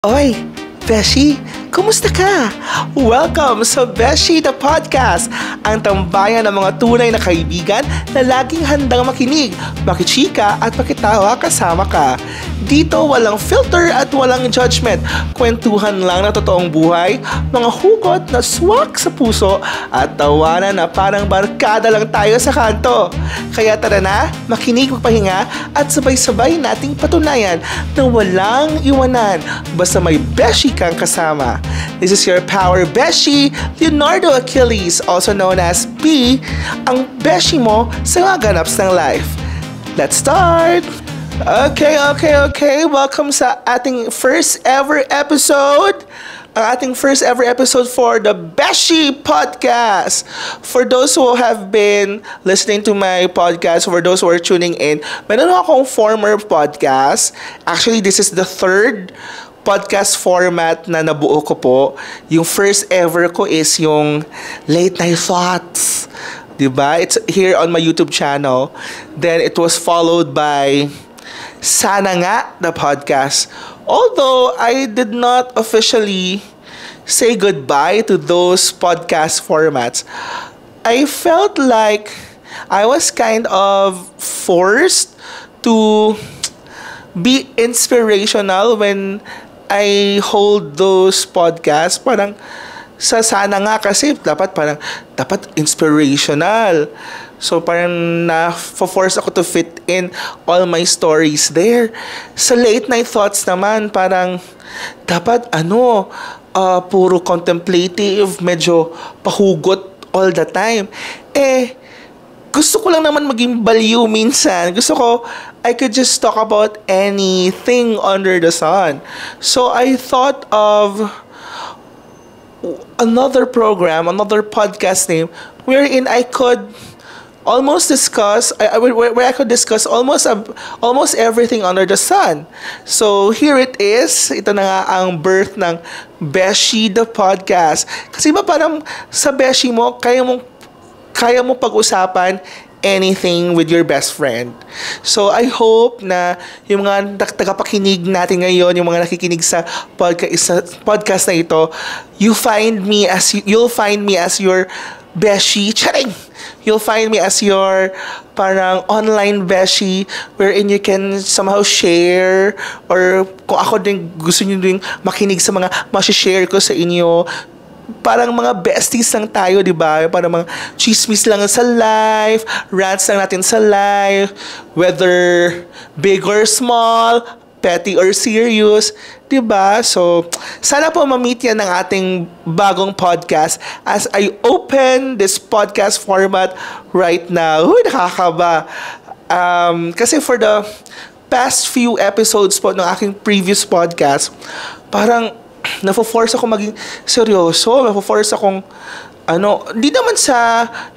Oy, Beshi, kumusta ka? Welcome sa Beshi the Podcast, ang tambayan ng mga tunay na kaibigan na laging handang makinig, makichika at makitawa kasama ka. Dito walang filter at walang judgment, kwentuhan lang na totoong buhay, mga hugot na swak sa puso at tawanan na parang barkada lang tayo sa kanto. Kaya tara na, makinig, magpahinga at sabay-sabay nating patunayan na walang iwanan basta may Beshi kang kasama. This is your power Beshi, Leonardo Achilles, also known as B, ang Beshi mo sa mga ganaps ng life. Let's start! Okay. Welcome sa ating first ever episode. Ang ating first ever episode for the Beshi Podcast. For those who have been listening to my podcast, for those who are tuning in, meron akong former podcast. Actually, this is the third podcast format na nabuo ko po. Yung first ever ko is yung Late Night Thoughts. Diba? It's here on my YouTube channel. Then it was followed by Sana Nga, the podcast. Although I did not officially say goodbye to those podcast formats, I felt like I was kind of forced to be inspirational when I hold those podcasts. Parang sa Sana Nga kasi dapat inspirational. So parang na-force ako to fit in all my stories there. Sa Late Night Thoughts naman, parang dapat puro contemplative, medyo pahugot all the time. Gusto ko lang naman maging baliw minsan. Gusto ko, I could just talk about anything under the sun. So I thought of another podcast name wherein I could almost discuss where I could discuss almost everything under the sun. So here it is. Ito na nga ang birth ng Beshi the Podcast. Kasi ba parang sa Beshi mo kaya mo pag-usapan anything with your best friend. So I hope na yung mga tagapakinig natin ngayon, yung mga nakikinig sa podcast na ito, you'll find me as your Beshi. Charing! You'll find me as your parang online Beshi wherein you can somehow share, or kung ako din gusto nyo din makinig sa mga share ko sa inyo, parang mga besties lang tayo, di ba? Parang mga chismis lang sa life, rants lang natin sa life, whether big or small, petty or serious, di ba? So, sana po ma-meet yan ng ating bagong podcast as I open this podcast format right now. Uy, nakakaba. Kasi for the past few episodes po ng aking previous podcast, parang nafo-force ako maging seryoso. Nafo-force akong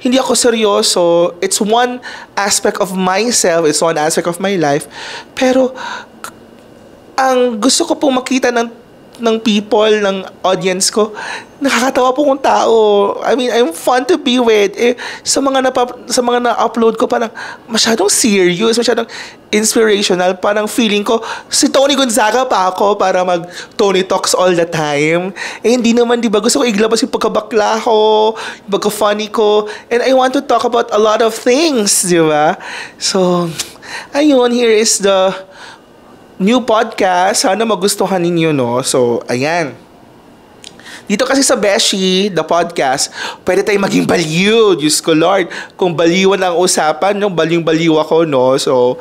hindi ako seryoso. It's one aspect of myself. It's one aspect of my life. Pero ang gusto ko pong makita ng people, ng audience ko, nakakatawa po kong tao. I mean, I'm fun to be with. Sa mga na-upload ko, parang masyadong serious, masyadong inspirational. Parang feeling ko, si Tony Gonzaga pa ako para mag-Tony Talks all the time. Hindi naman, di ba? Gusto ko iglabas yung pagkabakla ko, yung pagka-funny ko. And I want to talk about a lot of things, di ba? So, ayun, here is the new podcast. Sana magustuhan ninyo, no? So, ayan. Dito kasi sa Beshi, the podcast, pwede tayong maging baliw. Diyos ko, Lord. Kung baliwan ang usapan, no? Baliw ako, no? So,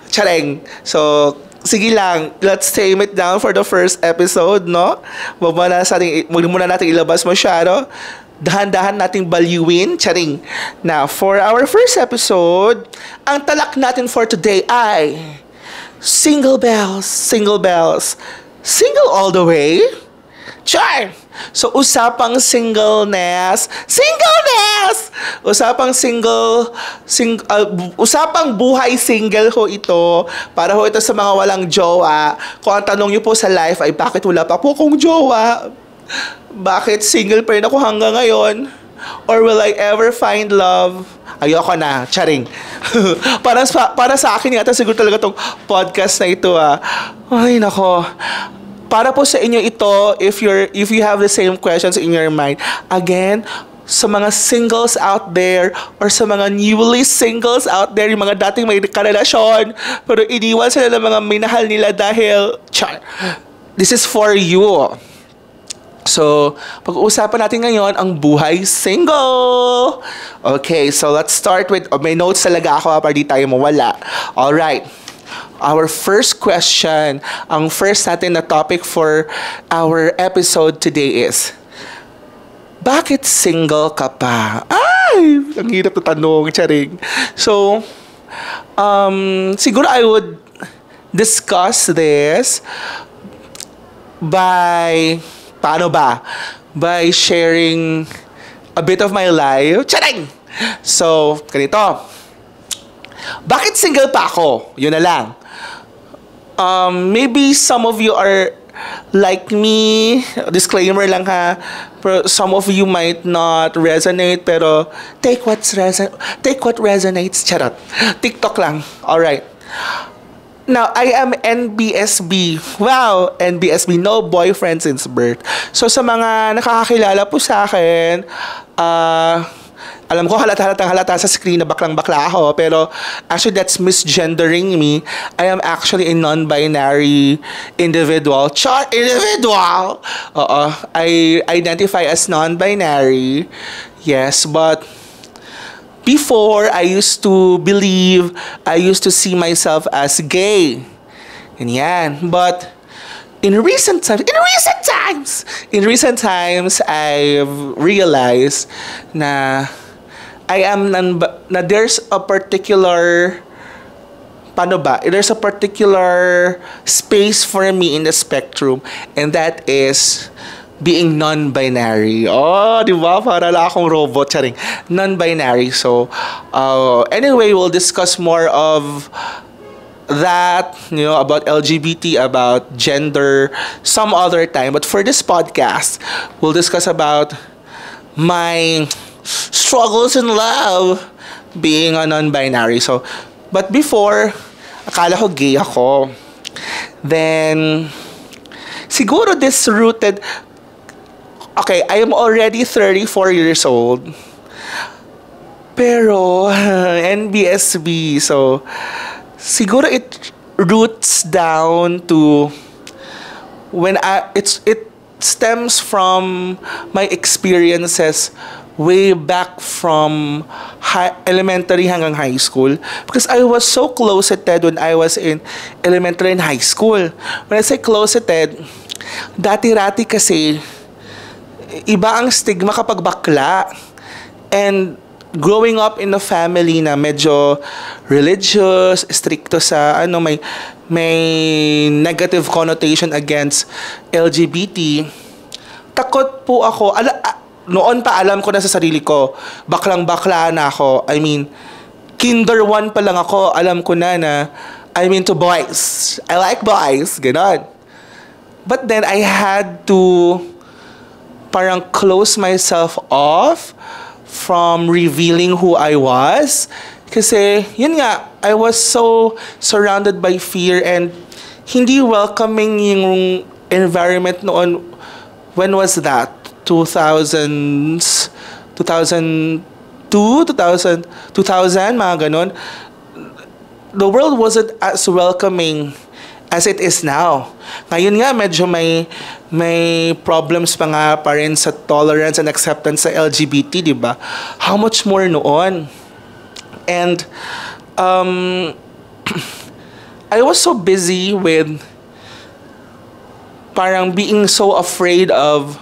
chareng. So, sige lang. Let's tame it down for the first episode, no? Huwag muna natin ilabas masyado. Dahan-dahan nating baliwin. Charing. Now, for our first episode, ang talak natin for today ay Single bells. Single all the way? Char! So, usapang singleness. Usapang buhay single ho ito. Para ho ito sa mga walang jowa. Kung ang tanong nyo po sa life ay bakit wala pa po kong jowa? Bakit single pa rin ako hanggang ngayon? Or will I ever find love? Ayoko na, charing. para sa akin yata siguro talaga tong podcast na ito. Ay nako. para po sa inyo ito, if you have the same questions in your mind. Again, sa mga singles out there or sa mga newly singles out there, yung mga dating may karelasyon pero iniwan sila ng mga minahal nila dahil this is for you. So, pag-uusapan natin ngayon ang buhay single. Okay, so let's start with, may notes talaga ako para di tayo mawala. Alright. Our first question, ang first natin na topic for our episode today is, bakit single ka pa? Ay! Ang hirap na tanong, charing. So, siguro I would discuss this by, paano ba? By sharing a bit of my life. Charing! So, ganito. Bakit single pa ako? Yun na lang. Maybe some of you are like me, disclaimer lang ha, pero some of you might not resonate, pero take what resonates. Charot. TikTok lang. Alright. Now, I am NBSB. Wow, NBSB, no boyfriend since birth. So, sa mga nakakakilala po sa akin, alam ko halata sa screen na baklang-bakla ako, pero actually that's misgendering me. I am actually a non-binary individual. Individual! Oo. I identify as non-binary. Yes, but before, I used to see myself as gay. And yan. But in recent times, I've realized na there's a particular, there's a particular space for me in the spectrum, and that is being non-binary. Oh, di ba? Para lang akong robot. Charing. Non-binary. So, anyway, we'll discuss more of that, about LGBT, about gender, some other time. But for this podcast, we'll discuss about my struggles in love being a non-binary. So, but before, akala ko gay ako. Then, siguro this rooted, okay, I am already 34 years old. Pero, NBSB, so, siguro it roots down to when it stems from my experiences way back from elementary hanggang high school, because I was so closeted when I was in elementary and high school. When I say closeted, dati-rati kasi iba ang stigma kapag bakla, and growing up in a family na medyo religious, stricto sa may negative connotation against LGBT, takot po ako. Noon pa alam ko na sa sarili ko, baklang-bakla na ako. I mean, kinder 1 pa lang ako, alam ko na I'm into boys. I like boys. Ganon. But then I had to parang close myself off from revealing who I was. Kasi, yun nga, I was so surrounded by fear and hindi welcoming yung environment noon. When was that? 2000, 2000, mga ganon. The world wasn't as welcoming as it is now. Ngayon nga, medyo may problems pa nga pa rin sa tolerance and acceptance sa LGBT, di ba? How much more noon? And I was so busy with parang being so afraid of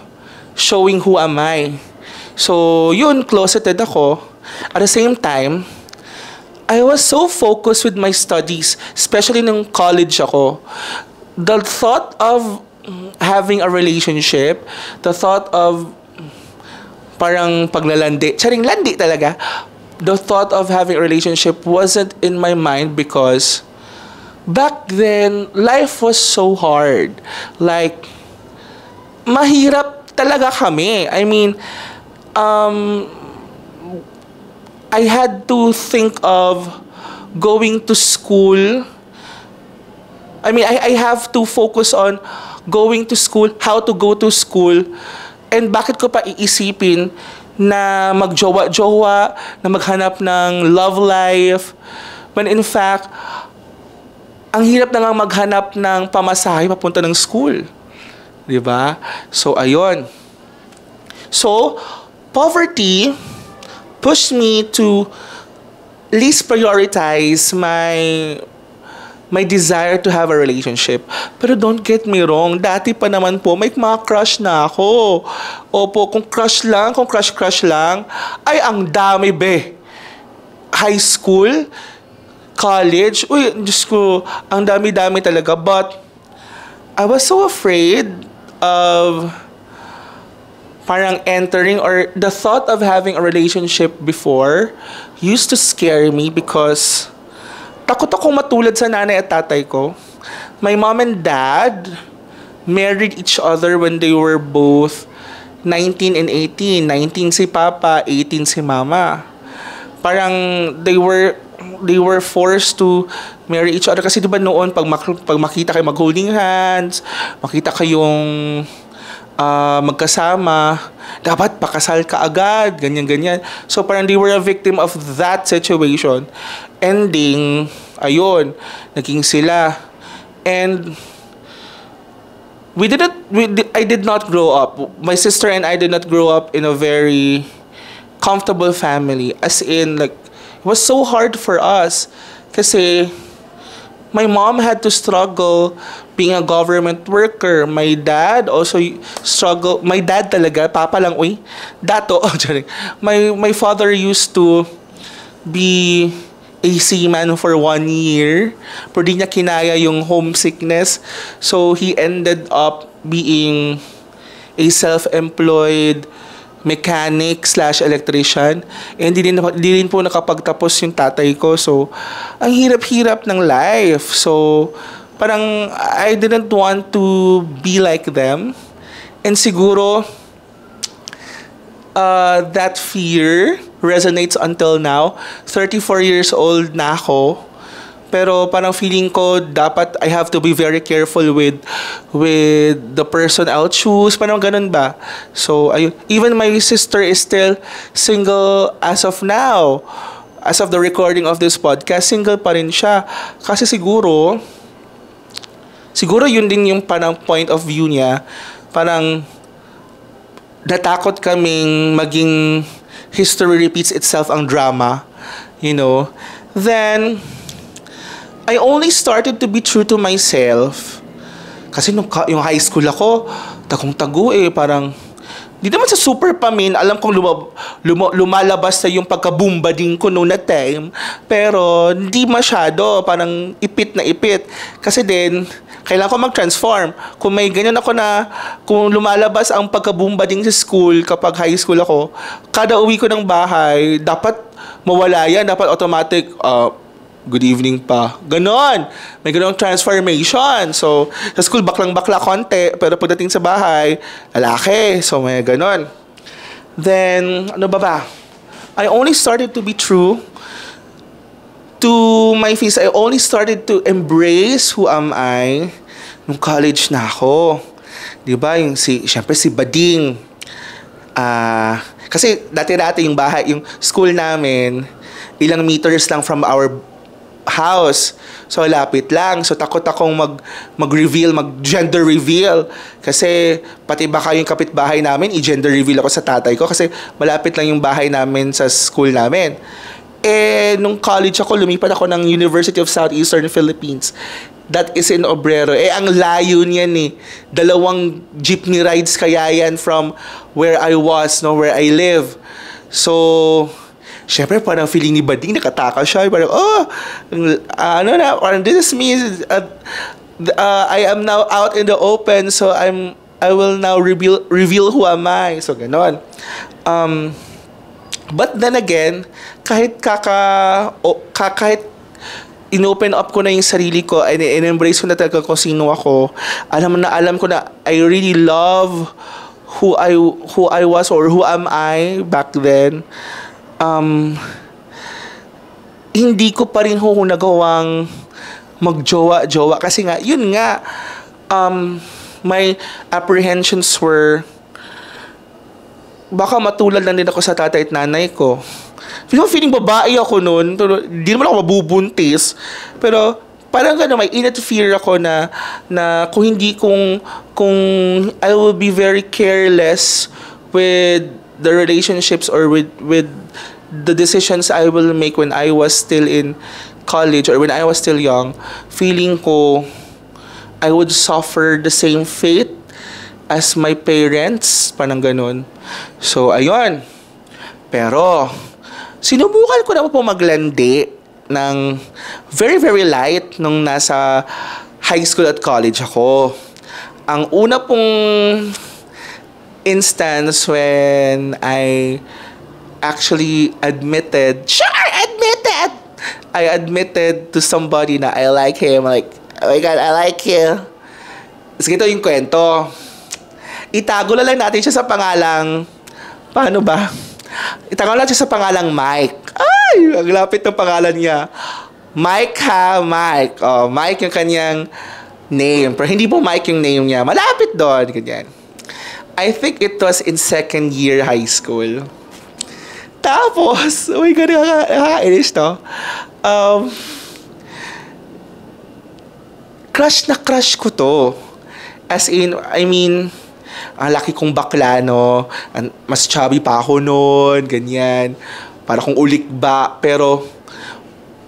showing who am I. So, yun, closeted ako. At the same time, I was so focused with my studies, especially nung college ako. The thought of having a relationship, the thought of parang paglalandi, landi talaga. The thought of having a relationship wasn't in my mind because back then, life was so hard. Like, mahirap talaga kami. I mean, I had to think of going to school. I mean, I have to focus on going to school, how to go to school, and bakit ko pa iisipin na magjowa-jowa, na maghanap ng love life, when in fact, ang hirap na nga maghanap ng pamasahe papunta ng school. Diba? So, ayun. So, poverty pushed me to least prioritize my desire to have a relationship. Pero don't get me wrong, dati pa naman po, may mga crush na ako. Opo, kung crush lang, ay ang dami be. High school, college, uy, Diyos ko, ang dami-dami talaga. But, I was so afraid of parang entering, or the thought of having a relationship before used to scare me because takot akong matulad sa nanay at tatay ko. My mom and dad married each other when they were both 19 and 18. 19 si Papa, 18 si Mama. Parang they were forced to marry each other kasi 'di ba noon pag makita kayo mag-holding hands, makita kayong magkasama, dapat pakasal ka agad, ganyan. So parang they were a victim of that situation. Ending, ayun, naging sila. And I did not grow up. My sister and I did not grow up in a very comfortable family. As in, like, it was so hard for us kasi my mom had to struggle being a government worker. My dad also struggled. My dad talaga, papa lang, uy. Dato, my father used to be a seaman for 1 year. Pero di niya kinaya yung homesickness. So, he ended up being a self-employed mechanic/electrician. And di rin po nakapagtapos yung tatay ko. So, ang hirap-hirap ng life. So, parang I didn't want to be like them. And siguro, that fear resonates until now. 34 years old na ako. Pero parang feeling ko dapat I have to be very careful with the person I'll choose. Parang ganun ba? So, ayun. Even my sister is still single as of now. As of the recording of this podcast, single pa rin siya. Kasi siguro yun din yung parang point of view niya. Parang natakot kaming maging history repeats itself ang drama. You know? Then, I only started to be true to myself. Kasi yung high school ako, tagong-tago parang, di naman sa super pamin, alam kong lumalabas na yung pagkabumbading ko noon na time. Pero, hindi masyado, parang ipit na ipit. Kasi din, kailangan ko mag-transform. Kung may ganyan ako na, kung lumalabas ang pagkabumbading sa school, kapag high school ako, kada uwi ko ng bahay, dapat mawala yan, dapat automatic, good evening pa. Ganon. May ganong transformation. So, sa school, baklang-bakla konti. Pero pagdating sa bahay, lalaki. So, may ganon. Then, ano ba? I only started to be true to my face. I only started to embrace who am I nung college na ako. Diba? Siyempre si Bading. Kasi dati-dati yung bahay, yung school namin, ilang meters lang from our house. So, lapit lang. So, takot akong mag-gender reveal. Kasi, pati baka yung kapitbahay namin, i-gender reveal ako sa tatay ko. Kasi, malapit lang yung bahay namin sa school namin. Nung college ako, lumipat ako ng University of Southeastern Philippines. That is in Obrero. Ang layo niyan 2 jeepney rides kaya yan from where I was, where I live. So, syempre, parang feeling ni Bading, nakataka siya. Parang, parang this is me. I am now out in the open, so I will now reveal who am I. So, ganon. But then again, kahit inopen up ko na yung sarili ko and in-embrace ko na talaga kung sino ako, alam ko na I really love who I was or who am I back then. Hindi ko pa rin nagawang magjowa-jowa kasi nga, yun nga, my apprehensions were, baka matulad lang din ako sa tatay at nanay ko. Feeling babae ako noon, pero di naman ako mabubuntis. Pero parang gano'n, may innate fear ako na kung I will be very careless with the relationships or with the decisions I will make when I was still in college or when I was still young, feeling ko I would suffer the same fate as my parents, parang ganun. So, ayun. Pero, sinubukan ko na po maglandi ng very, very light nung nasa high school at college ako. Ang una pong instance when I actually admitted to somebody na I like him, like, oh my God, I like you. Tapos ito yung kwento. Itago na lang natin siya sa pangalang, paano ba? Itago lang siya sa pangalang Mike. Ay, ang lapit ng pangalan niya. Mike ha, Mike. Oh, Mike yung kanyang name. Pero hindi po Mike yung name niya. Malapit doon, ganyan. I think it was in second year high school. Tapos, oh my God, nakakainis to. Crush na crush ko to. As in, I mean, ang laki kong bakla, no? Mas chubby pa ako noon, ganyan. Para kong ulikba. Pero,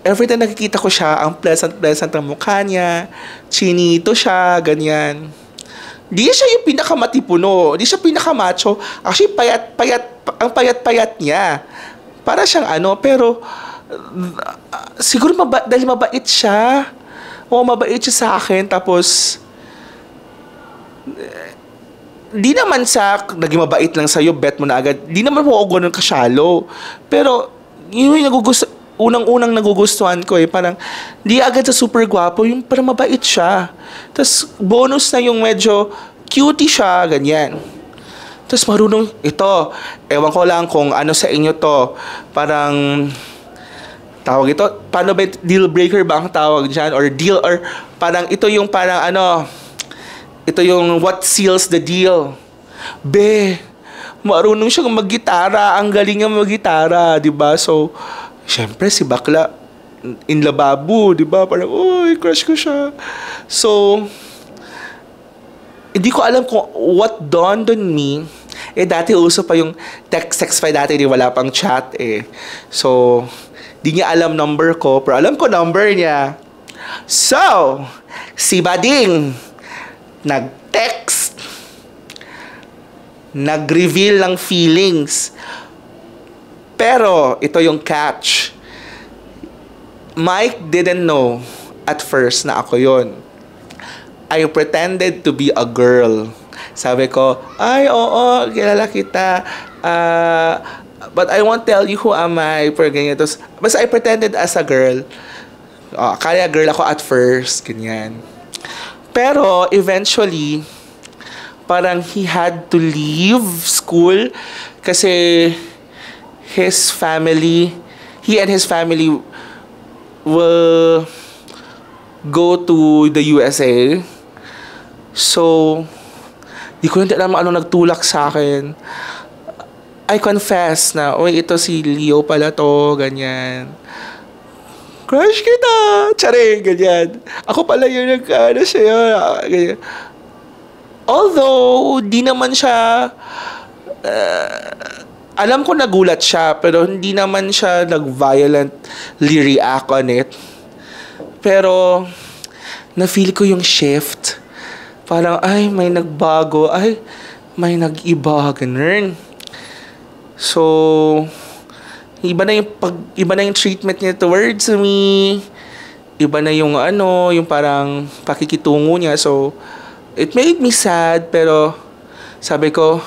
every time nakikita ko siya, ang pleasant ang mukha niya. Chinito siya, ganyan. Di siya yung pinakamatipuno. Di siya pinakamacho. Actually, ang payat-payat niya. Para siyang pero, siguro dahil mabait siya. O, mabait siya sa akin. Tapos, di naman sa naging mabait lang sa'yo, bet mo na agad. Di naman mo ako ganun kasyalo. Pero, yun yung unang-unang nagugustuhan ko parang, di agad sa super gwapo, yung parang mabait siya. Tapos, bonus na yung medyo cutie siya, ganyan. Tapos marunong, ewan ko lang kung ano sa inyo to. Parang, tawag ito, paano ba deal breaker ba ang tawag dyan? Or deal, or parang ito yung parang ito yung what seals the deal. Marunong siyang mag-gitara. Ang galing niya mag-gitara, di ba? So, syempre si bakla in lababo, di ba? Parang, crush ko siya. So, hindi ko alam kung what dawned on me. Dati uso pa yung text pa dati, wala pang chat So, di niya alam number ko, pero alam ko number niya. So, si Bading nag-text, nag-reveal ng feelings. Pero, ito yung catch. Mike didn't know at first na ako yon. I pretended to be a girl. Sabi ko, ay, oo, kilala kita. But I won't tell you who am I. Pero ganyan. Basta I pretended as a girl. Kaya girl ako at first. Ganyan. Pero, eventually, parang he had to leave school kasi he and his family will go to the USA. So, di ko hindi alam ano nagtulak sa akin. I confess na, ito si Leo pala to, ganyan. Crush kita! Tsare, ganyan. Ako pala yung siya, ganyan. Although, di naman siya, alam ko nagulat siya, pero hindi naman siya nag-violently react on it. Pero, na-feel ko yung shift. Parang, ay, may nagbago. Ay, may nag-iba. Ganun. So, iba na yung treatment niya towards me. Iba na yung yung parang pakikitungo niya. So, it made me sad, pero sabi ko,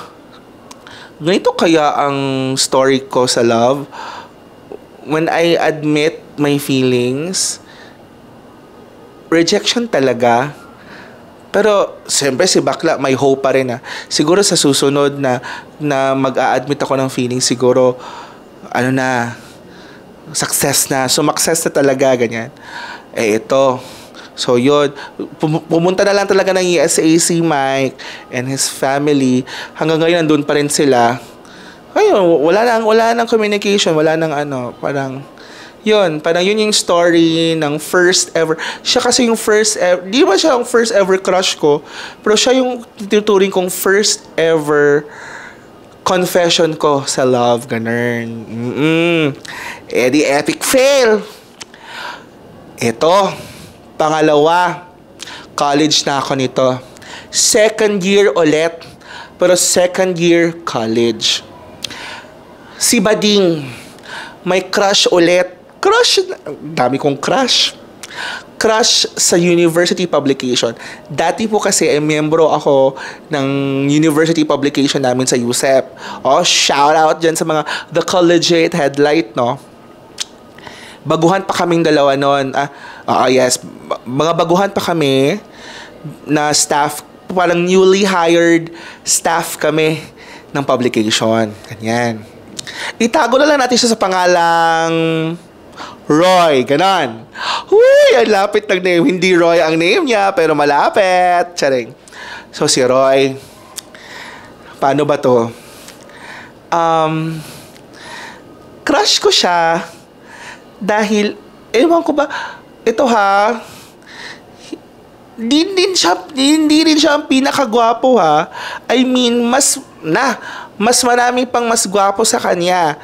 ganito kaya ang story ko sa love. When I admit my feelings, rejection talaga. Pero, siyempre si bakla, may hope pa rin siguro sa susunod na mag-a-admit ako ng feelings, siguro, success na. Sumakses na talaga, ganyan. Ito, So yun, pumunta na lang talaga ng ESA si Mike and his family. Hanggang ngayon nandun pa rin sila. Ayun, wala nang communication, wala nang parang parang yun yung story ng first ever. Siya kasi yung first ever, di ba siya yung first ever crush ko, pero siya yung tinuturing kong first ever confession ko sa love, ganun. Di epic fail. Ito, pangalawa, college na ako nito. Second year ulit, pero second year college. Si Bading, may crush ulit. Crush, dami kong crush. Crush sa university publication. Dati po kasi miyembro ako ng university publication namin sa USEP. Shout out dyan sa mga The Collegiate Headlight, no? Baguhan pa kaming dalawa noon. Yes. Mga baguhan pa kami na staff. Parang newly hired staff kami ng publication. Ganyan. Itago na lang natin siya sa pangalang Roy. Ganon. Ang lapit ng name. Hindi Roy ang name niya, pero malapit. Charing. So, si Roy. Paano ba to? Crush ko siya dahil, ewan ko ba, ito ha, hindi rin siya ang pinakagwapo ha. I mean, mas marami pang mas gwapo sa kanya.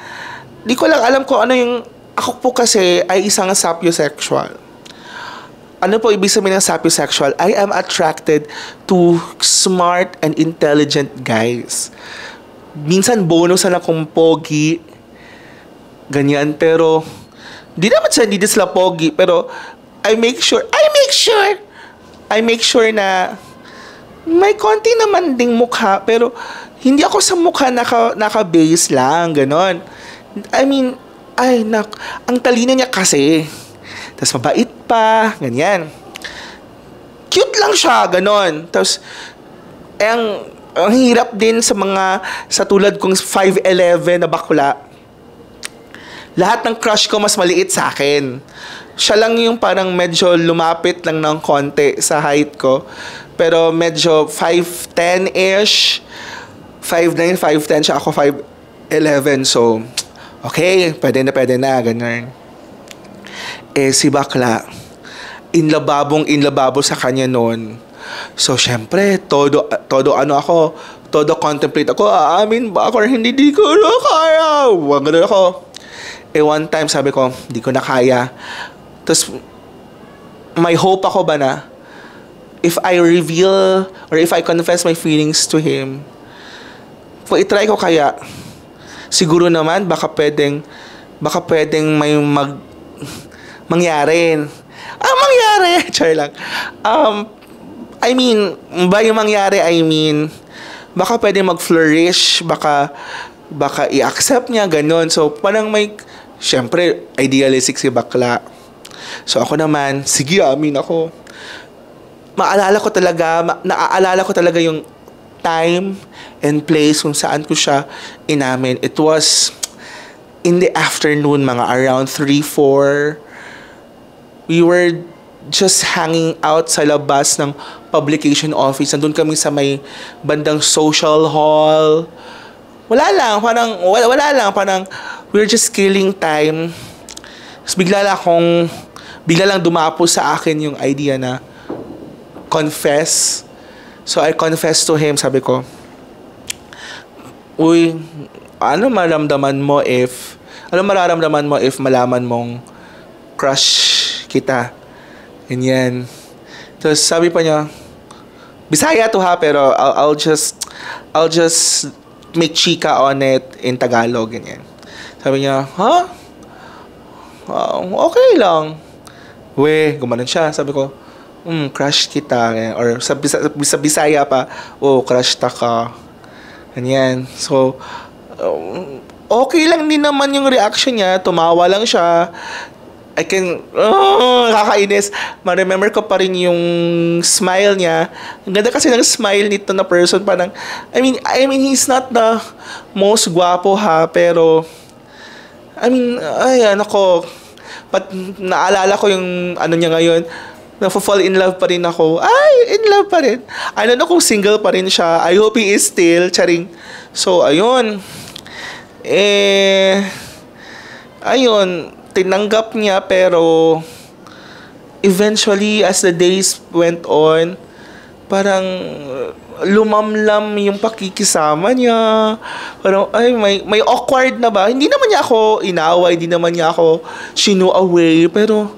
Di ko lang alam kung ano yung, ako po kasi ay isang sapiosexual. Ano po ibig sabihin ng sapiosexual? I am attracted to smart and intelligent guys. Minsan bonus na akong pogi, ganyan, pero di naman hindi sila pogi, pero I make sure na may konti naman ding mukha, pero hindi ako sa mukha naka-base lang, ganon. I mean, ang talino niya kasi. Tapos mabait pa, ganyan. Cute lang siya, ganon. Tapos, ang hirap din sa tulad kong 5'11" na bakla. Lahat ng crush ko mas maliit sa akin. Siya lang yung parang medyo lumapit lang ng konti sa height ko. Pero medyo 5'10"-ish. 5'9", 5'10" siya. Ako 5'11". So, okay, pwede na, ganun. Si bakla, inlababo sa kanya noon. So, syempre, todo contemplate ako, aamin ba ako or hindi, di ko na kaya. Ganun ako. One time, sabi ko, di ko na kaya. Tapos, may hope ako ba na, if I reveal, or if I confess my feelings to him, itry ko kaya, siguro naman, baka pwedeng may mangyari. Mangyari! Char lang. I mean, baka pwedeng mag-flourish, baka i-accept niya, ganun. So, parang syempre, idealistic si bakla. So, ako naman, sige, amin ako. Naaalala ko talaga yung time and place kung saan ko siya inamin. It was in the afternoon, mga around 3-4. We were just hanging out sa labas ng publication office. Nandun kami sa may bandang social hall. Wala lang, parang we were just killing time. Tapos bigla lang dumapo sa akin yung idea na confess. So I confessed to him, sabi ko, ano mararamdaman mo if malaman mong crush kita? Ganyan. Tapos sabi pa niya, Bisaya to ha, pero I'll just make chika on it in Tagalog, ganyan. Sabi niya, ha? Okay lang. Gumanon siya. Sabi ko, crush kita. Ganyan. Or sa Bisaya pa, crush ta ka. Ganyan. So, okay lang din naman yung reaction niya. Tumawa lang siya. Kakainis. Ma-remember ko pa rin yung smile niya. Ang ganda kasi ng smile nito na person. Parang, I mean, he's not the most guwapo ha, pero, naalala ko yung ano niya ngayon. Nafo-fall in love pa rin ako. Ay, in love pa rin. I don't know kung single pa rin siya. I hope he is still. Charing. So, ayun. Ayun. Tinanggap niya pero eventually, as the days went on, parang lumamlam yung pakikisama niya. Parang, ay, may awkward na ba? Hindi naman niya ako inaway, hindi naman niya ako shino away, pero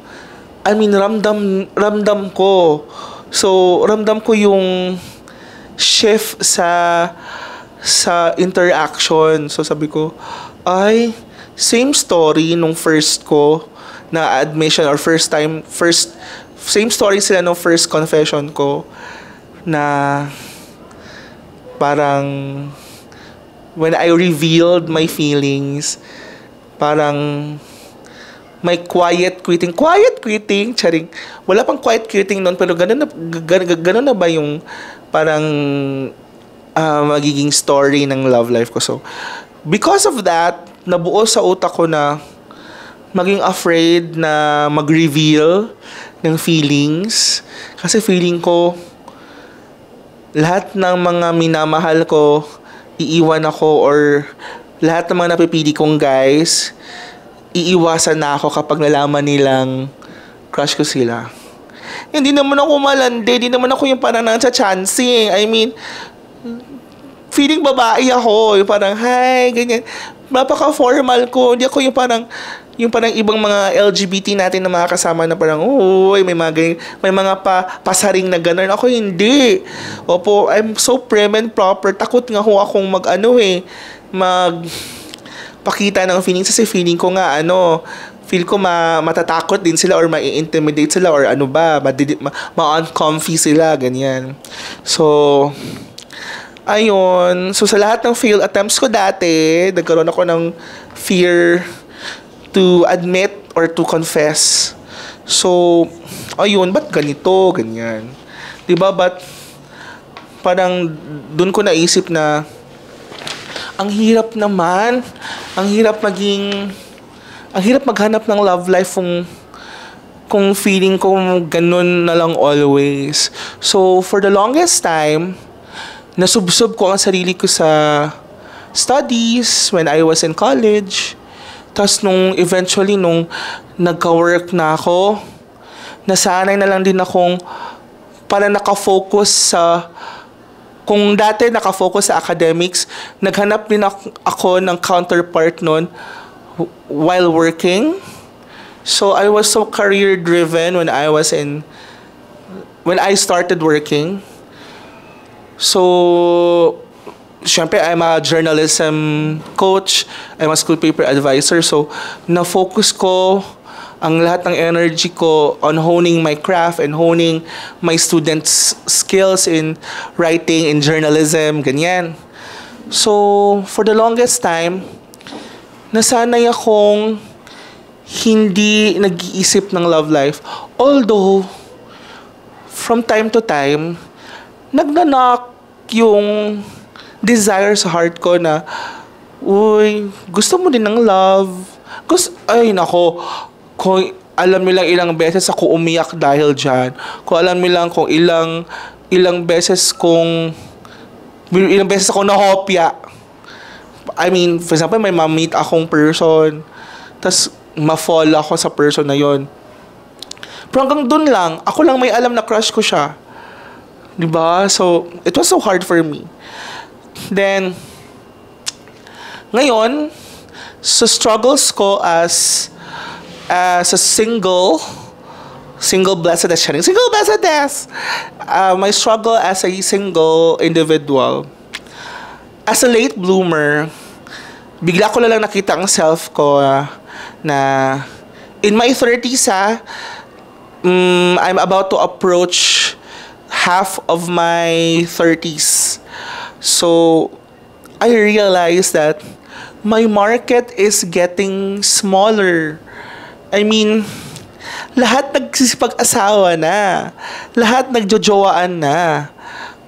I mean, ramdam ko. So, ramdam ko yung shift sa interaction. So, sabi ko, ay, same story nung first ko na admission or same story sila nung first confession ko na parang when I revealed my feelings, parang may quiet quitting, charing. Wala pang quiet quitting noon, pero ganun na ba yung parang magiging story ng love life ko. So, because of that, nabuo sa utak ko na maging afraid na mag-reveal ng feelings. Kasi feeling ko, lahat ng mga minamahal ko, iiwan ako, or lahat ng mga napipili kong guys, iiwasan na ako kapag nalaman nilang crush ko sila. Hindi naman ako malandi, hindi naman ako yung parang nansa-chancing. I mean, feeling babae ako, yung parang, hi, ganyan. Napaka-formal ko, hindi ako yung parang ibang mga LGBT natin na mga kasama na parang, uy, may mga pasaring na gano'n. Ako hindi. Opo, I'm so prim and proper. Takot nga ho akong pakita ng feelings kasi feeling ko nga feel ko matatakot din sila or ma-intimidate sila or ma-uncomfy sila, ganyan. So, ayun. So, sa lahat ng failed attempts ko dati, nagkaroon ako ng fear to admit or to confess. So, ayun, ba't ganito, ganyan? Diba, ba't parang dun ko naisip na ang hirap naman, ang hirap maghanap ng love life kung feeling ko ganun na lang always. So, for the longest time, nasubsob ko ang sarili ko sa studies when I was in college. Tapos eventually nung nagka-work na ako, nasanay na lang din akong para nakafocus sa, kung dati nakafocus sa academics, naghanap din ako ng counterpart nun while working. So I was so career-driven when I started working. So, syempre, I'm a journalism coach. I'm a school paper advisor. So, na-focus ko ang lahat ng energy ko on honing my craft and honing my students' skills in writing, in journalism, ganyan. So, for the longest time, nasanay akong hindi nag-iisip ng love life. Although, from time to time, nagnanak yung desire sa heart ko na, uy, gusto mo din ng love. Ay, nako, kung alam mo lang ilang beses ako umiyak dahil dyan. Kung alam mo lang kung ilang beses ako nahopya. I mean, for example, may ma-meet akong person, tas ma-fall ako sa person na yon. Pero hanggang dun lang, ako lang may alam na crush ko siya. Diba? So, it was so hard for me. Then, ngayon, sa struggles ko as a single blessedness, my struggle as a single individual, as a late bloomer, bigla ko lang nakita ang self ko na in my 30s I'm about to approach half of my 30s. So, I realized that my market is getting smaller. I mean, lahat nagsisipag-asawa na. Lahat nagjojowaan na.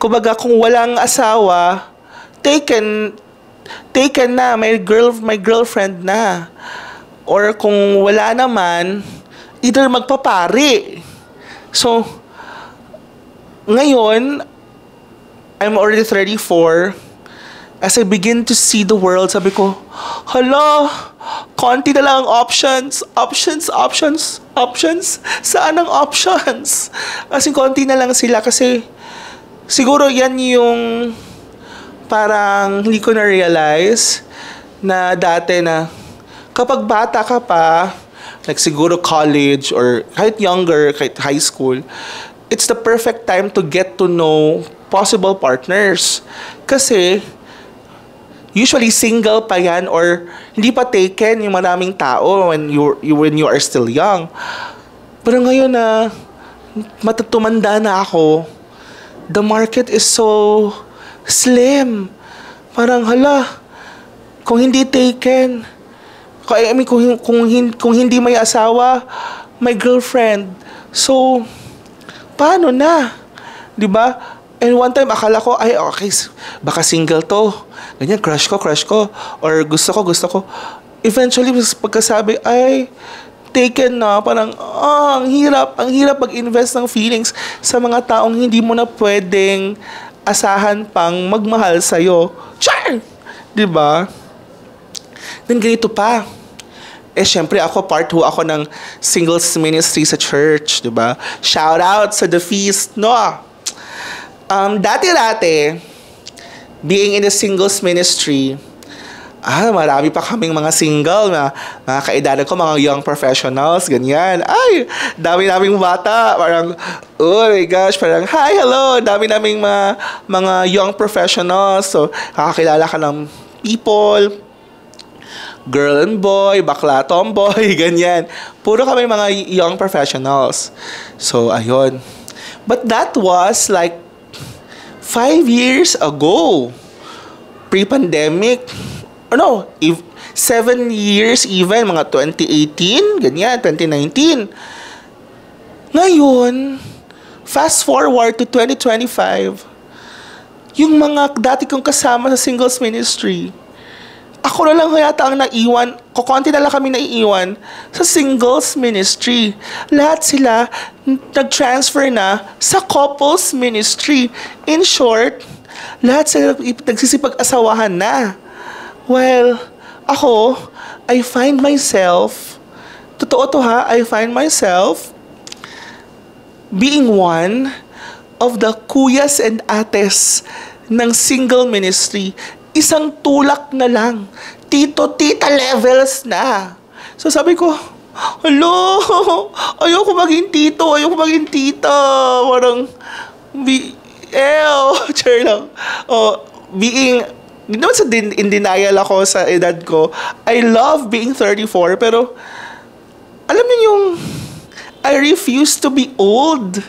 Kumbaga, kung walang asawa, taken na, my girlfriend na. Or kung wala naman, either magpapari. So, ngayon, I'm already 34. As I begin to see the world, sabi ko, hala, konti na lang ang options. Options? Saan ang options? As in, konti na lang sila kasi siguro yan yung parang hindi ko na-realize na dati na kapag bata ka pa, like siguro college or kahit younger, kahit high school, it's the perfect time to get to know possible partners. Kasi usually single pa yan or hindi pa taken yung maraming tao when you are still young. Pero ngayon na tumanda na ako, the market is so slim. Parang hala, kung hindi taken, I mean, kung hindi may asawa, may girlfriend. So, paano na? 'Di ba? And one time akala ko, ay okay, baka single to. Ganyan, crush ko. Or gusto ko. Eventually, pagkasabi, ay, taken na. Parang, ang hirap mag-invest ng feelings sa mga taong hindi mo na pwedeng asahan pang magmahal sa'yo. Sure! Diba? Then ganito pa. Syempre part ako ng singles ministry sa church, diba? Shout out sa The Feast, no? Dati, being in the singles ministry, marami pa kaming mga single na mga kaedaran ko, mga young professionals, ganyan. Ay, dami naming bata. Parang, oh my gosh, parang, hi, hello. Dami naming mga young professionals. So, kakakilala ka ng people, girl and boy, bakla, tomboy, ganyan. Puro kami mga young professionals. So, ayun. But that was like 5 years ago, pre-pandemic, 7 years even, mga 2018, ganyan, 2019. Ngayon, fast forward to 2025, yung mga dati kong kasama sa singles ministry, ako na lang yata ang naiwan, kukunti na lang kami naiiwan sa singles ministry. Lahat sila nag-transfer na sa couples ministry. In short, lahat sila nagsisipag-asawahan na. Well, ako, I find myself, totoo to ha, I find myself being one of the kuyas and ates ng single ministry. Isang tulak na lang. Tito-tita levels na. So sabi ko, hello, ayoko maging tito, ayoko maging tita. Parang, chair lang. Hindi naman in denial ako sa edad ko. I love being 34, pero, alam niyo yung, I refuse to be old.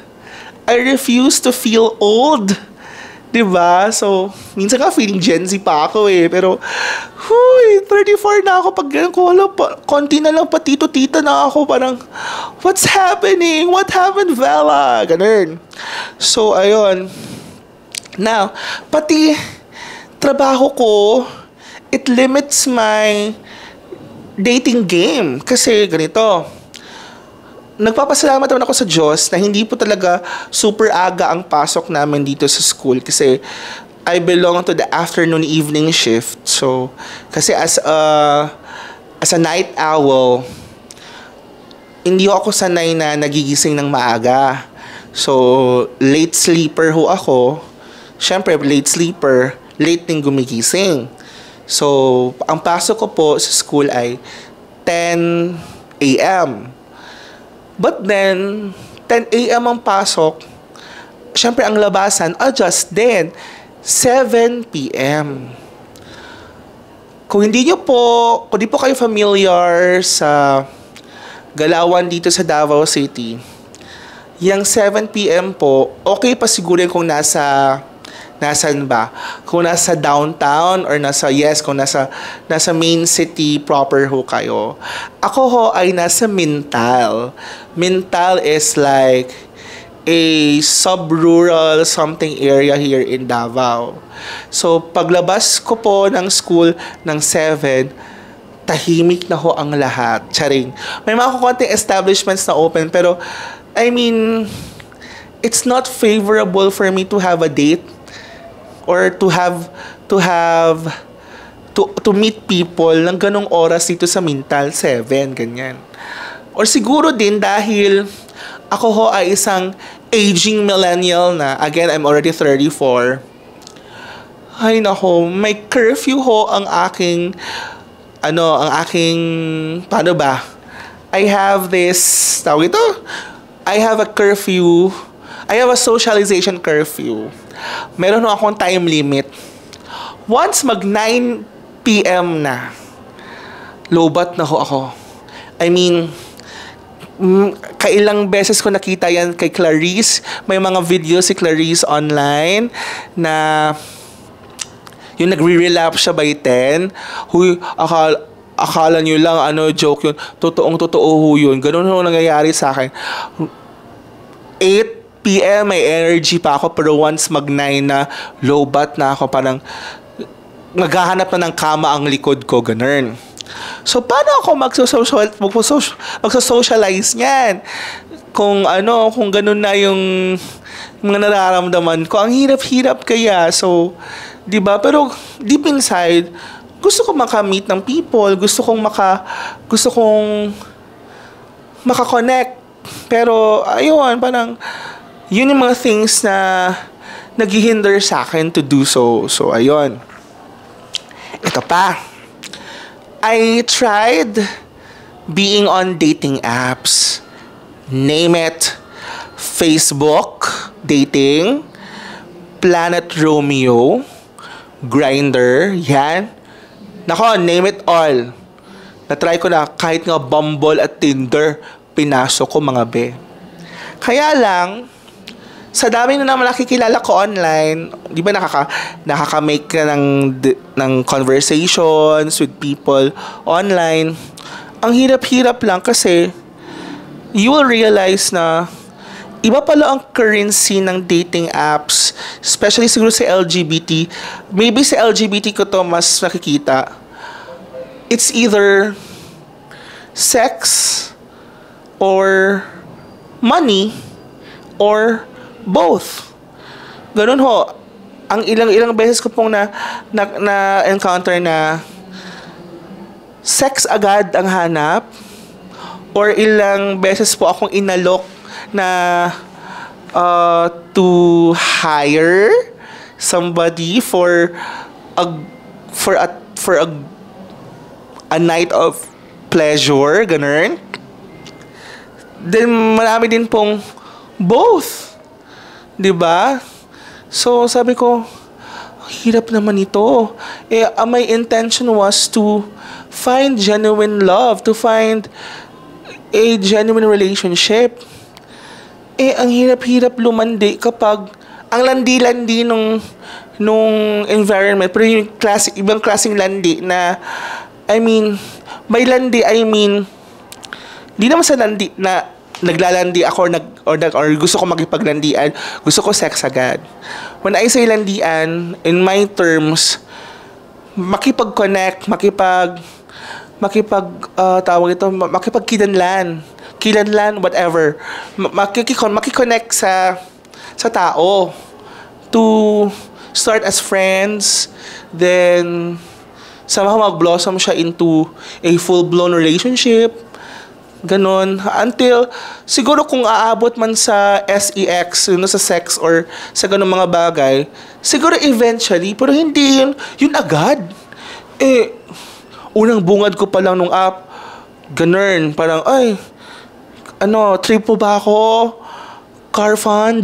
I refuse to feel old. Diba? So, minsan ka feeling Gen Z pa ako eh. Pero, 34 na ako. Pag ganun ko, konti na lang pa tito-tita na ako. Parang, what's happening? What happened, Vela? Ganun. So, ayun. Now, pati trabaho ko, it limits my dating game. Kasi ganito, nagpapasalamat naman ako sa Diyos na hindi po talaga super aga ang pasok namin dito sa school kasi I belong to the afternoon-evening shift. So, kasi as a night owl, hindi ako sanay na nagigising ng maaga. So, late sleeper ho ako. Siyempre, late sleeper, late din gumigising. So, ang pasok ko po sa school ay 10 a.m. But then, 10 a.m. ang pasok, syempre ang labasan, adjust din, 7 p.m. Kung di po kayo familiar sa galawan dito sa Davao City, yung 7 p.m. po, okay pa siguro kung nasan ba? Kung nasa downtown or kung nasa main city proper ho kayo. Ako ho ay nasa Mintal. Mintal is like a sub-rural something area here in Davao. So, paglabas ko po ng school ng 7, tahimik na ho ang lahat. Charing. May mga konting establishments na open, pero I mean, it's not favorable for me to have a date or to meet people ng ganong oras dito sa Mintal 7, ganyan. Or siguro din dahil ako ho ay isang aging millennial na, again, I'm already 34. Ay nako, may curfew ho ang aking, paano ba? I have this, tawag ito? I have a curfew. I have a socialization curfew. Meron ho akong time limit. Once mag 9 p.m. na, lobat na ho ako. I mean, kailang beses ko nakita yan kay Clarice. May mga videos si Clarice online na yung nagre-relapse siya by 10. Huy, akala nyo lang, joke yun. Totoo ho yun. Ganun ho nangyayari sa akin. 8 p.m. may energy pa ako, pero once mag 9 na, low bat na ako. Parang maghahanap na ng kama ang likod ko, ganun. So, paano ako magsosocialize niyan? Kung ganun na yung mga nararamdaman ko. Ang hirap-hirap kaya. So, di ba? Pero, deep inside, gusto kong makamit ng people. Gusto kong makakonect. Pero, ayun, parang, yun yung mga things na naghihinder sa akin to do so. So, ayun. Ito pa. I tried being on dating apps. Name it. Facebook, dating, Planet Romeo, Grindr, yan. Nako, name it all. Na-try ko na kahit nga Bumble at Tinder, pinasok ko mga be. Kaya lang, sa dami na naman nakikilala ko online, di ba nakaka-make ka ng conversations with people online. Ang hirap-hirap lang kasi you will realize na iba pala ang currency ng dating apps, especially siguro sa LGBT. Maybe sa LGBT ko to mas nakikita. It's either sex or money or both. Ganun ho. Ang ilang beses ko pong na-encounter na sex agad ang hanap, or ilang beses po akong inalok na to hire somebody for a night of pleasure, ganun. Then marami din pong both. 'Di ba? So sabi ko, hirap naman ito. My intention was to find genuine love, to find a genuine relationship. Ang hirap-hirap lumandi kapag ang landi-landi nung environment, pero yung ibang klaseng landi na, I mean, may landi, di naman sa landi na naglalandi ako or gusto ko makipaglandian, gusto ko sex agad. When I say landian, in my terms, makipag-connect, makipagkilanlan, whatever. Makikonnect sa tao to start as friends, then somehow mag-blossom siya into a full-blown relationship. Ganon. Until, siguro kung aabot man sa sex, sa sex or sa ganong mga bagay, siguro eventually, pero hindi yun agad. Unang bungad ko pa lang nung app, ganun, parang, trip po ba ako? Car fun?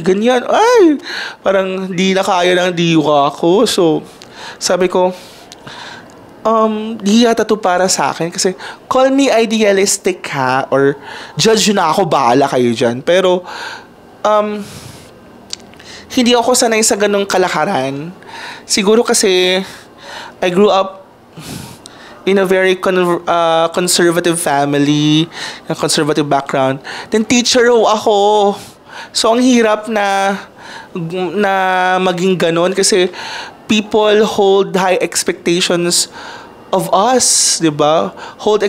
Ganyan. Parang di na kaya ng diwa ko. So, sabi ko, di yata to para sa akin kasi call me idealistic ha, or judge na ako, bahala kayo dyan. Pero hindi ako sanay sa ganong kalakaran. Siguro kasi I grew up in a very conservative family, a conservative background. Then teacher ako. So ang hirap na maging ganon kasi people hold high expectations of us, 'di ba? Hold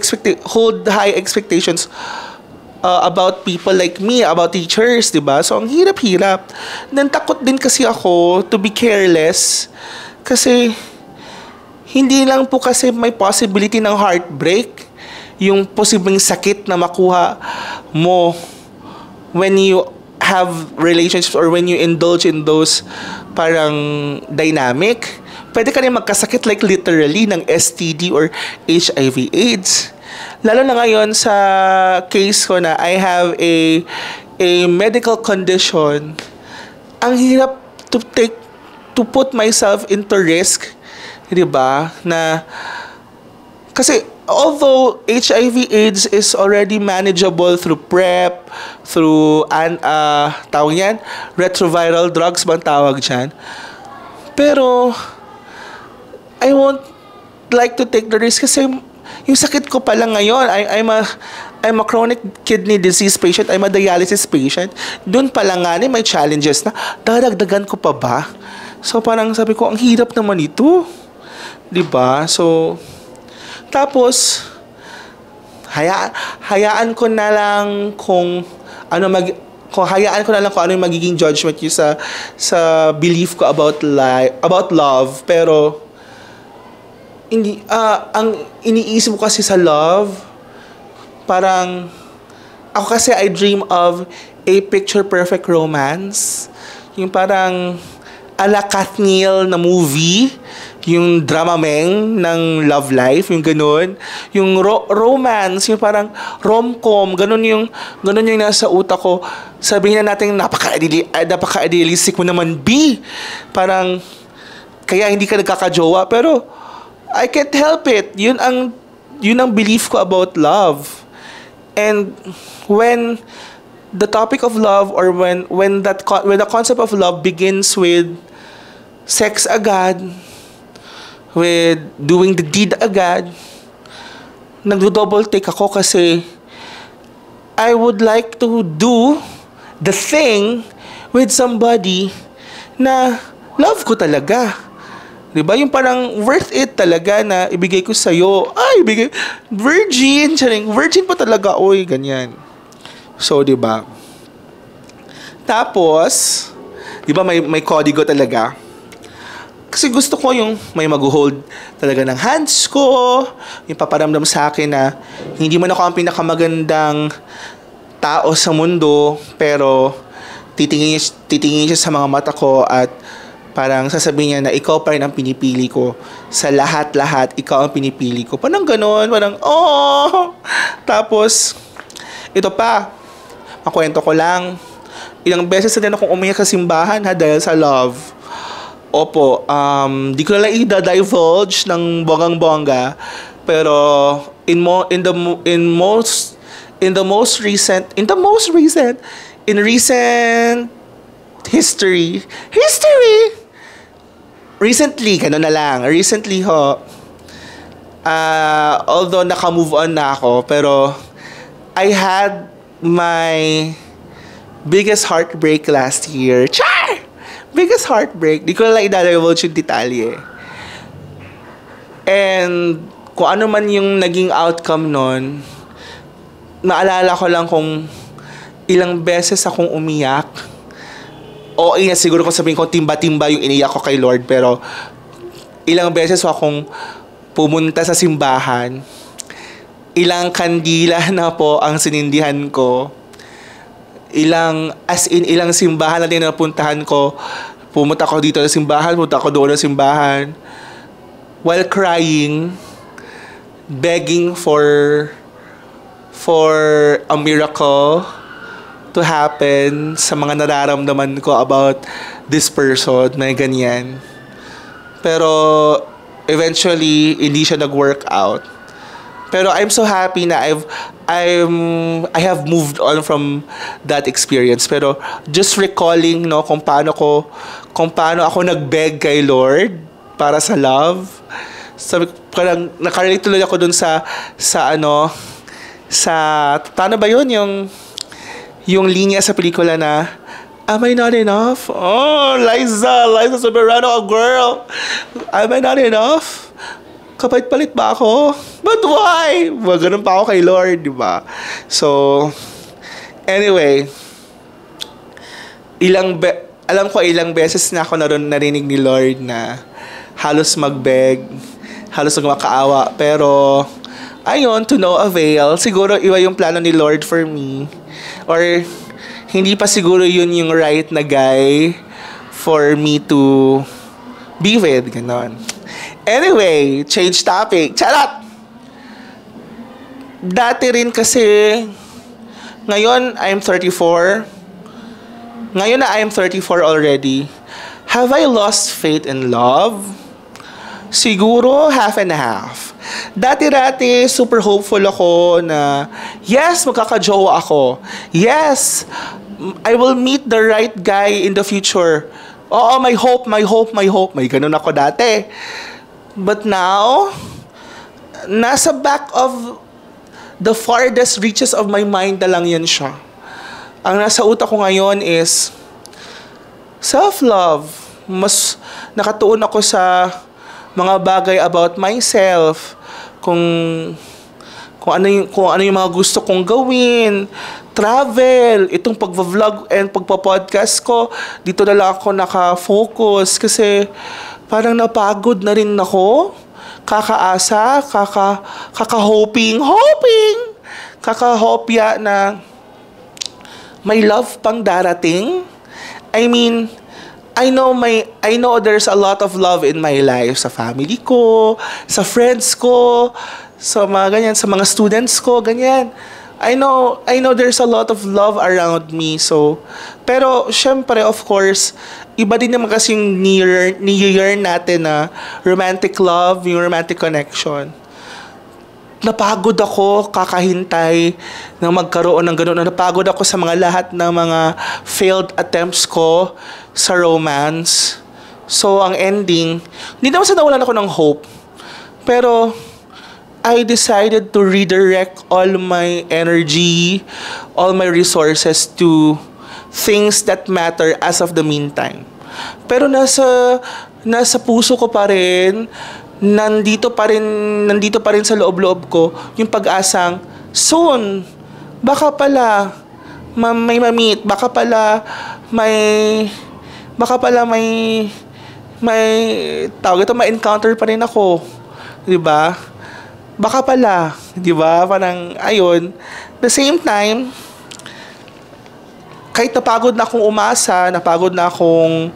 high expectations about people like me, about teachers, di ba? So, ang hirap-hirap. Then, takot din kasi ako to be careless. Kasi, hindi lang po kasi may possibility ng heartbreak. Yung posibleng sakit na makuha mo when you have relationships or when you indulge in those parang dynamic. Pwede ka rin magkasakit like literally ng STD or HIV AIDS. Lalo na ngayon sa case ko na I have a medical condition. Ang hirap to put myself into risk, 'di ba? Na kasi although HIV AIDS is already manageable through PrEP, through tawag yan, retroviral drugs bang tawag dyan. Pero I won't like to take the risk kasi yung sakit ko pala ngayon, I'm a chronic kidney disease patient, I'm a dialysis patient. Doon pala nga may challenges na dadagdagan ko pa ba? So parang sabi ko, ang hirap naman ito. 'Di ba? So tapos hayaan ko na lang kung ano yung magiging judgment niyo sa belief ko about love, pero hindi ang iniisip ko kasi sa love, parang ako kasi I dream of a picture perfect romance, yung parang ala Kathniel na movie, yung Dramamine ng love life, yung ganun. Yung romance, yung parang rom-com, ganun yung nasa utak ko. Sabihin na natin, napaka-idealistic mo naman, B. Parang, kaya hindi ka nagkakajowa. Pero, I can't help it. Yun ang belief ko about love. And, when the topic of love, or when the concept of love begins with sex agad, with doing the deed agad, nagdo-double take ako kasi I would like to do the thing with somebody na love ko talaga. Diba? Yung parang worth it talaga na ibigay ko sa'yo. Virgin. Virgin pa talaga. Oy, ganyan. So, diba? Tapos, diba may kodigo talaga. Kasi gusto ko yung may mag-hold talaga ng hands ko, yung paparamdam sa akin na hindi man ako ang pinakamagandang tao sa mundo, pero titingin siya sa mga mata ko at parang sasabihin niya na ikaw pa rin ang pinipili ko. Sa lahat-lahat, ikaw ang pinipili ko. Parang ganon, parang, oh! Tapos, ito pa, makwento ko lang, ilang beses na din akong umiyak sa simbahan dahil sa love. Opo, di ko na lang i-divulge ng bonggang-bongga, pero in recent history, recently, gano'n na lang, although naka-move on na ako, pero I had my biggest heartbreak last year. Char! Biggest heartbreak. Di ko na lang i-divulge yung detalye. And kung ano man yung naging outcome nun, naalala ko lang kung ilang beses akong umiyak. O siguro kung sabihin ko timba-timba yung iniyak ko kay Lord, pero ilang beses akong pumunta sa simbahan. Ilang kandila na po ang sinindihan ko. Ilang simbahan na din napuntahan ko. Pumunta ako dito sa simbahan, pumunta ako doon sa simbahan. While crying, begging for a miracle to happen sa mga nararamdaman ko about this person, na ganyan. Pero eventually, hindi siya nag-work out. Pero I'm so happy na I have moved on from that experience. Pero just recalling kung paano ako nag-beg kay Lord para sa love. Sabi, parang nakarelate tuloy ako dun sa paano ba yun yung linya sa pelikula na am I not enough? Oh, Liza Soberano, a girl. Am I not enough? Kapait-palit ba ako? But why? Ganun pa ako kay Lord, di ba? So, Anyway, alam ko ilang beses na ako narinig ni Lord na halos magbeg, halos magmakaawa. Pero, ayun, to no avail. Siguro iba yung plano ni Lord for me. Or, hindi pa siguro yun yung right na guy for me to be with. Ganon. Anyway, change topic. Charot! Dati rin kasi, ngayon, I'm 34. Ngayon na I'm 34 already, have I lost faith in love? Siguro half and half. Dati-dati, super hopeful ako na, yes, magkakajowa ako. Yes, I will meet the right guy in the future. Oo, my hope. May ganun ako dati. But now, nasa back of the farthest reaches of my mind na lang yan siya. Ang nasa utak ko ngayon is self-love. Mas nakatuon ako sa mga bagay about myself. Kung ano yung mga gusto kong gawin. Travel. Itong pagva-vlog and pagpa-podcast ko, dito na lang ako naka-focus. Kasi parang napagod na rin ako. Kakaasa, kaka-hoping, kaka-hopya na may love pang darating. I mean, I know there's a lot of love in my life sa family ko, sa friends ko, sa mga ganyan, sa mga students ko, ganyan. I know there's a lot of love around me. So, pero syempre, of course, iba din naman kasing ni-yearn natin na romantic love, yung romantic connection. Napagod ako kakahintay na magkaroon ng gano'n. Napagod ako sa mga lahat ng mga failed attempts ko sa romance. So, ang ending, hindi naman sa nawalan ako ng hope. Pero, I decided to redirect all my energy, all my resources to things that matter as of the meantime. Pero nasa puso ko pa rin, nandito pa rin sa loob-loob ko yung pag-asang soon, baka pala may ma-meet, baka pala may tawag ito, ma-encounter pa rin ako, 'di ba? Baka pala, 'di ba? Parang ayun, the same time, kahit napagod na akong umasa, napagod na akong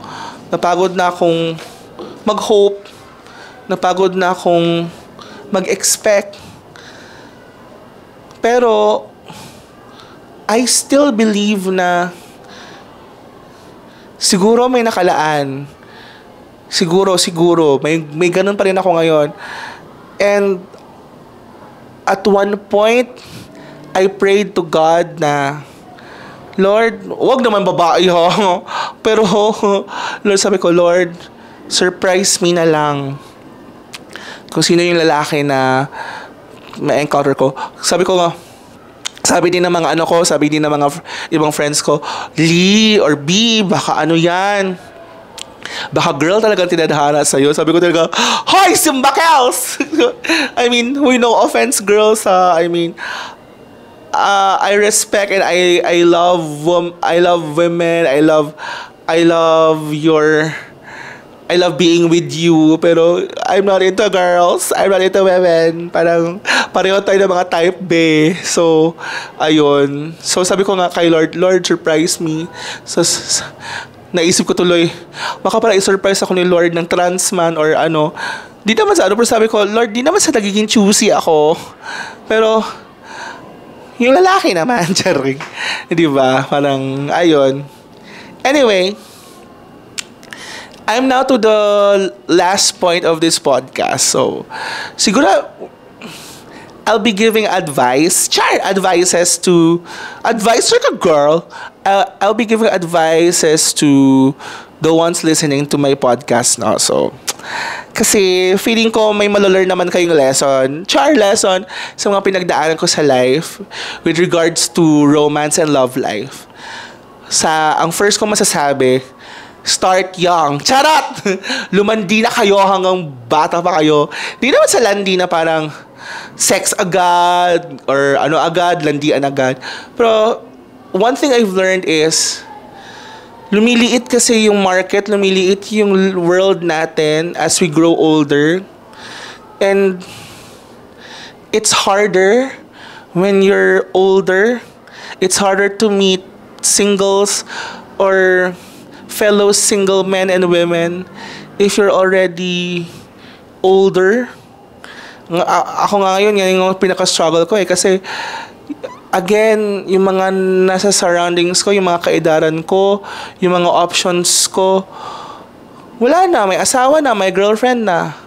mag-hope, napagod na akong mag-expect. Pero, I still believe na siguro may nakalaan. Siguro. May ganun pa rin ako ngayon. And, at one point, I prayed to God na, Lord, wag naman babae ha. Pero, Lord, sabi ko, Lord, surprise me na lang kung sino yung lalaki na ma-encounter ko. Sabi din ng mga sabi din ng mga ibang friends ko, Lee or B, baka ano yan? Baka girl talagang tinadhana sa'yo. Sabi ko talaga, hoy, Simbakels! I mean, we no offense girls. I respect and I love women. I love being with you, pero I'm not into girls. I'm not into women. Parang pareho tayo ng mga type B. So, ayun. So, sabi ko nga kay Lord, surprise me. So, naisip ko tuloy, baka pala i-surprise ako ni Lord ng trans man or ano. Di naman sa pero sabi ko, Lord, di naman sa nagiging choosy ako. Pero, yung lalaki naman, charing. Di ba? Parang, ayun. Anyway, I'm now to the last point of this podcast. So, siguro, I'll be giving advice like a girl. I'll be giving advices to the ones listening to my podcast now. So, kasi feeling ko may malalearn naman kayong lesson sa mga pinagdaanan ko sa life with regards to romance and love life. Ang first ko masasabi, start young. Charot! Lumandi na kayo hanggang bata pa kayo. Di naman sa landi na parang sex agad or ano agad, landian agad. Pero one thing I've learned is, lumiliit kasi yung market, lumiliit yung world natin as we grow older. And it's harder when you're older. It's harder to meet singles or fellow single men and women if you're already older. Ako nga ngayon, yan yung pinaka-struggle ko kasi again, yung mga nasa surroundings ko, yung mga kaedaran ko, yung mga options ko, wala na, may asawa na, may girlfriend na.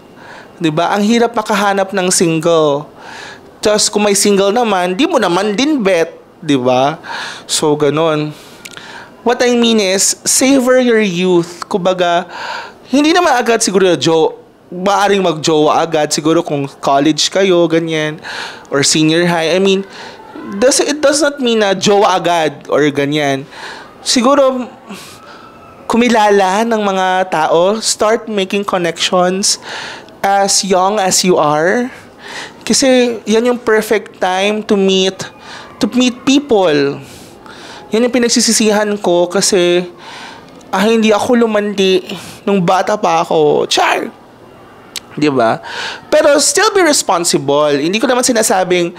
'Di ba? Ang hirap makahanap ng single. Tapos kung may single naman, di mo naman din bet, 'di ba? So ganon. What I mean is, savor your youth. Kumbaga, hindi naman agad siguro maaring magjowa agad siguro kung college kayo, ganyan, or senior high. I mean, it does not mean na jowa agad or ganyan. Siguro, kumilala ng mga tao, start making connections as young as you are. Kasi yan yung perfect time to meet people. Yan yung pinagsisisihan ko kasi hindi ako lumandi nung bata pa ako. Char! Diba? Pero still be responsible. Hindi ko naman sinasabing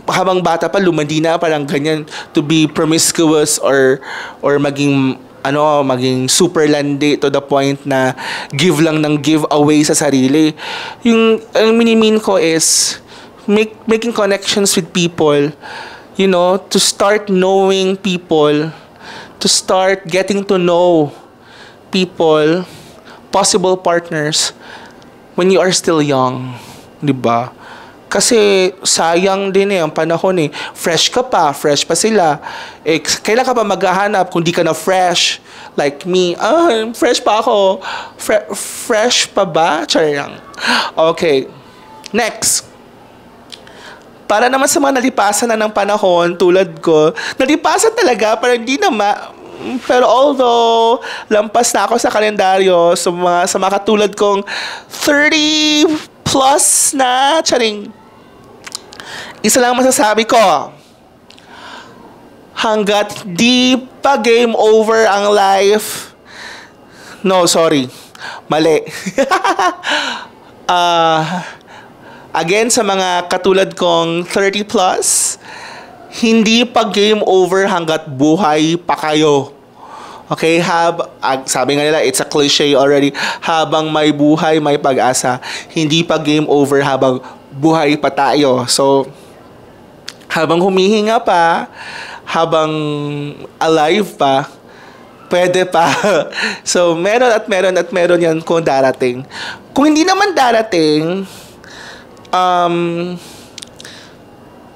habang bata pa lumandi na parang ganyan to be promiscuous or maging super landi to the point na give lang ng give away sa sarili. Yung ang minimin ko is making connections with people, to start knowing people, to start getting to know people, possible partners when you are still young, 'di ba? Kasi sayang din ang panahon fresh pa sila. Kailan ka pa maghahanap kung di ka na fresh? Like me, fresh pa ako. Fresh pa ba? Charang. Okay. Next. Para naman sa mga nalipasan na ng panahon, tulad ko, nalipasan talaga, pero hindi pero although lampas na ako sa kalendaryo sa mga katulad kong 30 plus na, charing. Isa lang masasabi ko, hanggat di pa game over ang life, no, sorry, mali. Again, sa mga katulad kong 30 plus, hindi pa game over hanggat buhay pa kayo. Okay, sabi nga nila, it's a cliche already, habang may buhay, may pag-asa. Hindi pa game over habang buhay pa tayo. So, habang humihinga pa, habang alive pa, pwede pa. So, meron yan kung darating. Kung hindi naman darating,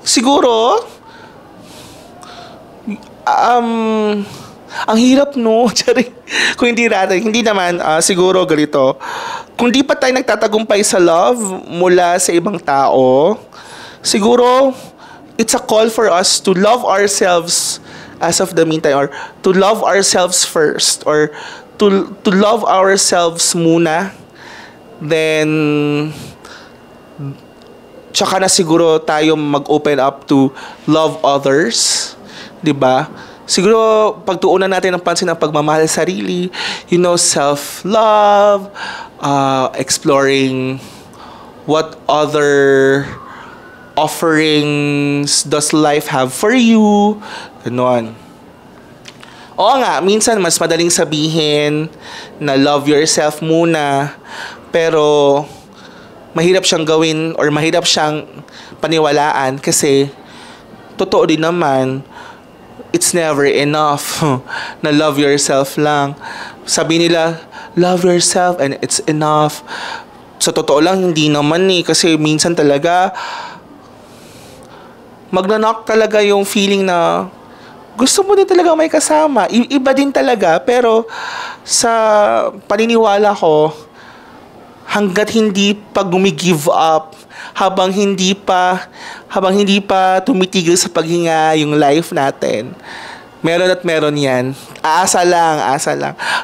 siguro, ang hirap, no? Kung hindi naman, siguro ganito. Kung di pa tayo nagtatagumpay sa love mula sa ibang tao, siguro, it's a call for us to love ourselves as of the meantime, or to love ourselves first, or to love ourselves muna, then tsaka na siguro tayo mag-open up to love others, 'di ba? Siguro pagtuunan natin ng pansin ang pagmamahal sa sarili, self-love, exploring what other offerings does life have for you, gano'n. Oo nga, minsan mas madaling sabihin na love yourself muna, pero mahirap siyang gawin or mahirap siyang paniwalaan kasi totoo din naman, it's never enough na love yourself lang. Sabi nila, love yourself and it's enough. Sa totoo lang, hindi naman kasi minsan talaga magna-knock talaga yung feeling na gusto mo din talaga may kasama. Iba din talaga, pero sa paniniwala ko, hanggat hindi pa gumigive up, habang hindi pa tumitigil sa paghinga yung life natin, meron yan. Asa lang.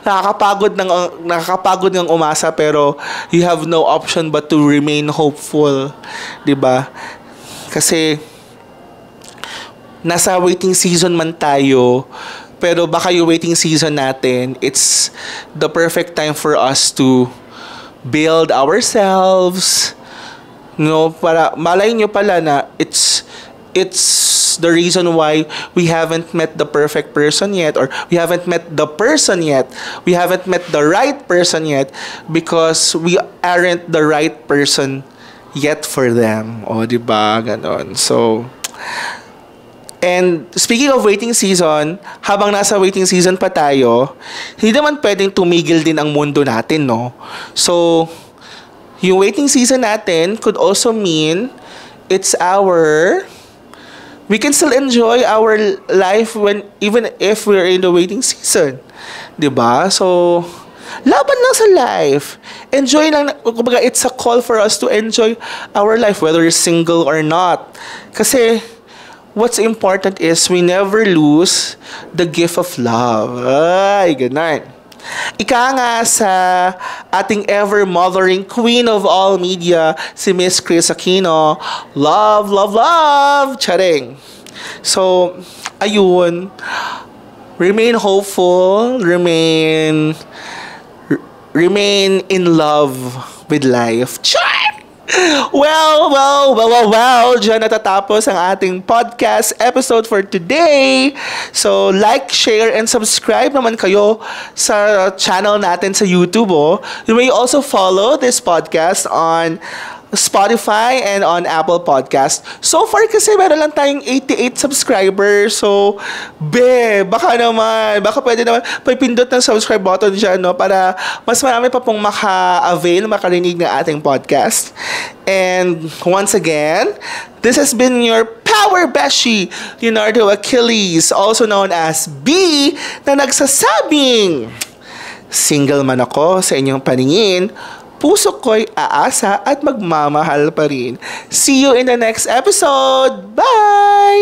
Nakakapagod ng umasa, pero you have no option but to remain hopeful, 'di ba? Kasi nasa waiting season man tayo, pero baka yung waiting season natin, it's the perfect time for us to build ourselves. No, para malay nyo pala na it's the reason why we haven't met the perfect person yet, or we haven't met the person yet. We haven't met the right person yet because we aren't the right person yet for them. O, diba? Ganon. So, and speaking of waiting season, habang nasa waiting season pa tayo, hindi naman pwedeng tumigil din ang mundo natin, no? So, yung waiting season natin could also mean it's we can still enjoy our life even if we're in the waiting season. 'Di ba? So, laban lang sa life. Enjoy lang. Kumbaga, it's a call for us to enjoy our life whether you're single or not. Kasi, what's important is we never lose the gift of love. Ay, ganun. Ika nga sa ating ever-mothering queen of all media, si Miss Chris Aquino. Love, love, love! Charing! So, ayun. Remain hopeful. Remain in love with life. Char! Well, dyan natatapos ang ating podcast episode for today. So, like, share, and subscribe naman kayo sa channel natin sa YouTube. Oh. You may also follow this podcast on Spotify and on Apple Podcast. So far kasi meron lang tayong 88 subscribers. So, baka pwede naman pipindot ng subscribe button dyan, no? Para mas marami pa pong makarinig ng ating podcast. And once again, this has been your Power Beshi, Leonardo Achilles, also known as B, na nagsasabing, single man ako sa inyong paningin, puso ko'y aasa at magmamahal pa rin. See you in the next episode. Bye!